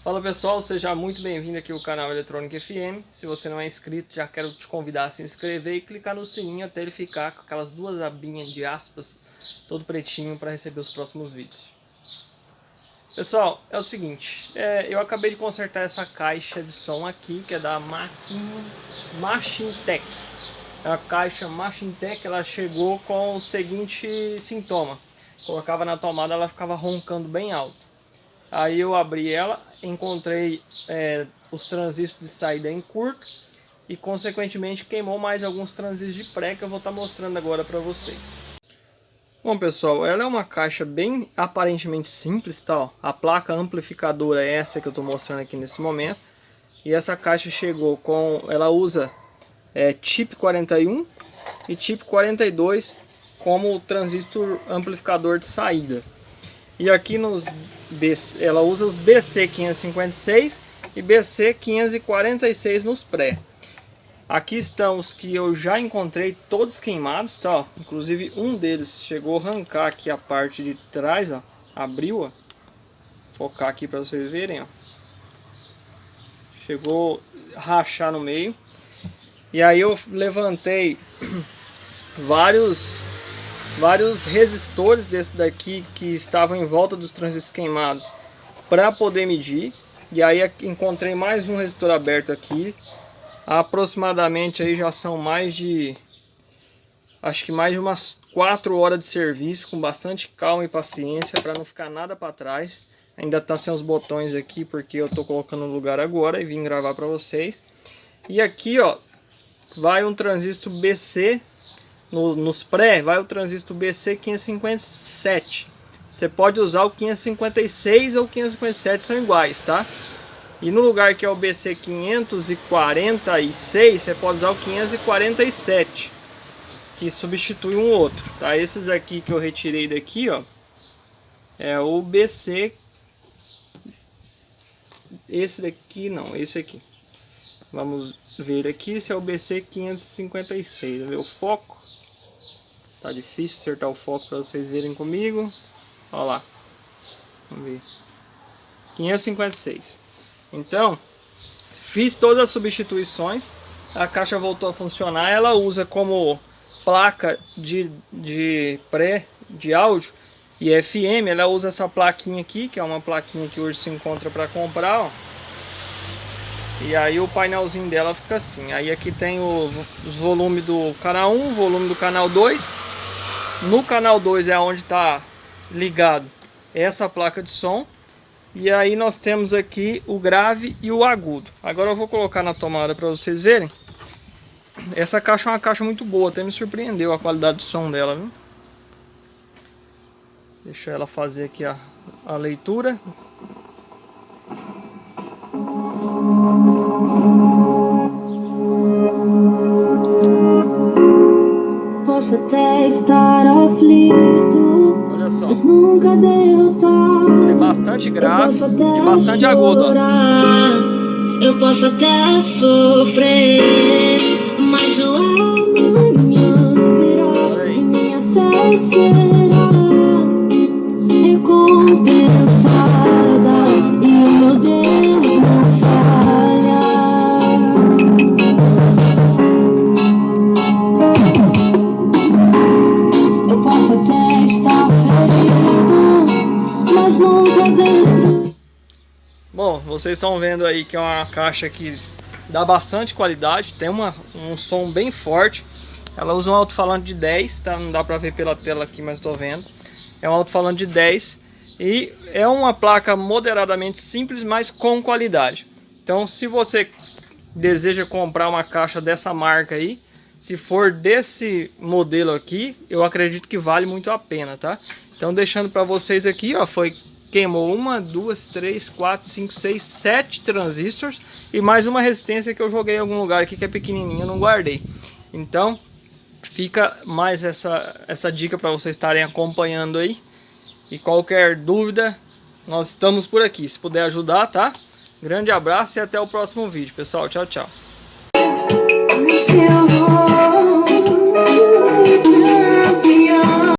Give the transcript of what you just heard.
Fala pessoal, seja muito bem-vindo aqui ao canal Eletrônica FM. Se você não é inscrito, já quero te convidar a se inscrever e clicar no sininho até ele ficar com aquelas duas abinhas de aspas, todo pretinho, para receber os próximos vídeos. Pessoal, é o seguinte, eu acabei de consertar essa caixa de som aqui, que é da Machintec. A caixa Machintec, ela chegou com o seguinte sintoma: colocava na tomada, ela ficava roncando bem alto. Aí eu abri ela, encontrei os transistores de saída em curto e consequentemente queimou mais alguns transistores de pré, que eu vou estar mostrando agora para vocês. Bom pessoal, ela é uma caixa bem aparentemente simples, tá? Ó, a placa amplificadora é essa que eu estou mostrando aqui nesse momento. E essa caixa chegou com, ela usa chip 41 e chip 42 como transistor amplificador de saída. E aqui ela usa os BC556 e BC546 nos pré. Aqui estão os que eu já encontrei todos queimados, tá? Ó. Inclusive um deles chegou a arrancar aqui a parte de trás, ó. Abriu, ó. Vou focar aqui para vocês verem, ó. Chegou a rachar no meio. E aí eu levantei vários resistores desse daqui que estavam em volta dos transistores queimados para poder medir. E aí encontrei mais um resistor aberto aqui. Aproximadamente aí já são acho que mais de umas 4 horas de serviço, com bastante calma e paciência para não ficar nada para trás. Ainda tá sem os botões aqui porque eu tô colocando no lugar agora e vim gravar para vocês. E aqui, ó, vai um transistor BC. Nos pré vai o transistor BC557. Você pode usar o 556 ou o 557, são iguais, tá? E no lugar que é o BC546, você pode usar o 547, que substitui um outro, tá? Esses aqui que eu retirei daqui, ó, é o BC. Esse daqui não, esse aqui. Vamos ver aqui se é o BC556. Vamos ver o foco. Tá difícil acertar o foco para vocês verem comigo. Olha lá. Vamos ver. 556. Então, fiz todas as substituições. A caixa voltou a funcionar. Ela usa como placa de pré de áudio e FM. Ela usa essa plaquinha aqui, que é uma plaquinha que hoje se encontra para comprar, ó. E aí o painelzinho dela fica assim. Aí aqui tem os volumes do canal 1, volume do canal 2. No canal 2 é onde está ligado essa placa de som. E aí nós temos aqui o grave e o agudo. Agora eu vou colocar na tomada para vocês verem. Essa caixa é uma caixa muito boa, até me surpreendeu a qualidade do som dela, viu? Deixa ela fazer aqui a leitura. Posso até estar aflito, olha só, mas nunca derrotar. tem bastante grave e bastante agudo, ó. Eu posso até sofrer, mas o amanhã virá e minha fé será recompensada e o meu Deus não falha. Eu posso até estar ferido, mas nunca destruído. Bom, vocês estão vendo aí que é uma caixa que dá bastante qualidade, tem um som bem forte. Ela usa um alto-falante de 10, tá? Não dá pra ver pela tela aqui, mas estou vendo. É um alto-falante de 10 e é uma placa moderadamente simples, mas com qualidade. Então, se você deseja comprar uma caixa dessa marca aí, se for desse modelo aqui, eu acredito que vale muito a pena, tá? Então, deixando para vocês aqui, ó, queimou 1, 2, 3, 4, 5, 6, 7 transistores e mais uma resistência que eu joguei em algum lugar aqui que é pequenininha, eu não guardei. Então, fica mais essa dica para vocês estarem acompanhando aí. E qualquer dúvida, nós estamos por aqui. Se puder ajudar, tá? Grande abraço e até o próximo vídeo, pessoal. Tchau, tchau.